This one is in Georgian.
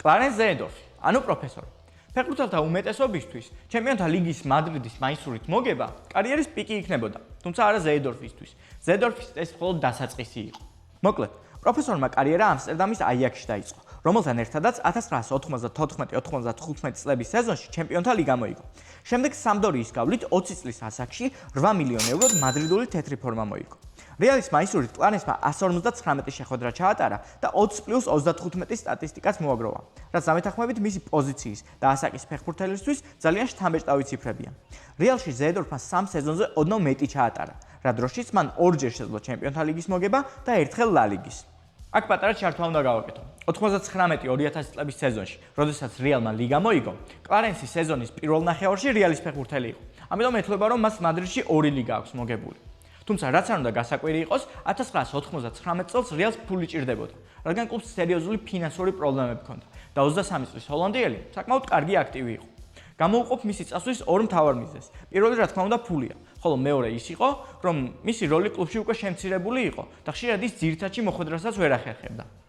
კლარენს ზეედორფი, ანუ პროფესორი. ფეხბურთელთა უმეტესობისთვის ჩემპიონთა ლიგის მადრიდის მაისურით მოგება კარიერის პიკი იქნებოდა, თუმცა არა ზეედორფისთვის. ზეედორფის ეს მხოლოდ დასაწყისი იყო. მოკლედ, პროფესორმა კარიერა ამსტერდამის აიაქსში დაიწყო, რომელთან ერთადაც 1994-95 წლების სეზონში ჩემპიონთა ლიგა მოიგო. შემდეგ სამდორიის გავლით 20 წლის ასაკში 8 მილიონი ევროდ მადრიდული თეთრი ფორმა მოიგო. რეალის მაისურით კლარენსმა 159 შეხვედრა ჩაატარა და 20+35 სტატისტიკაც მოაგროვა, რაც ამეთანხმებით მისი პოზიციის და ასაკის ფეხბურთელისთვის ძალიან შთამბეჭდავი ციფრებია. რეალში ზეედორფმა 3 სეზონზე ოდნავ მეტი ჩაატარა, რა დროშიც მან ორჯერ შეძლო ჩემპიონთა ლიგის მოგება და ერთხელ ლა ლიგის. აქ პატარა ჩართვა უნდა გავაკეთო. 99-2000 წლების სეზონში, როდესაც რეალმა ლიგა მოიგო, კლარენსი სეზონის პირველ ნახევარში რეალის ფეხბურთელი იყო. ამიტომ ეთქვა, რომ მას მადრიდში 2 ლიგა აქვს მოგებული. თუმცა რაც არ უნდა გასაკვირი იყოს, 1999 წელს რეალს ფული ჭირდებოდა, რადგან კლუბს სერიოზული ფინანსური პრობლემები ჰქონდა და 23 წლის ჰოლანდიელი საკმაოდ კარგი აქტივი იყო. გამოუყოფ მისი წასვლის ორ მთავარ მიზეზს. პირველი, რა თქმა უნდა, ფულია, ხოლო მეორე ის იყო, რომ მისი როლი კლუბში უკვე შემცირებული იყო და ხშირად ის ძირითადში მოხვედრასაც ვერ ახერხებდა.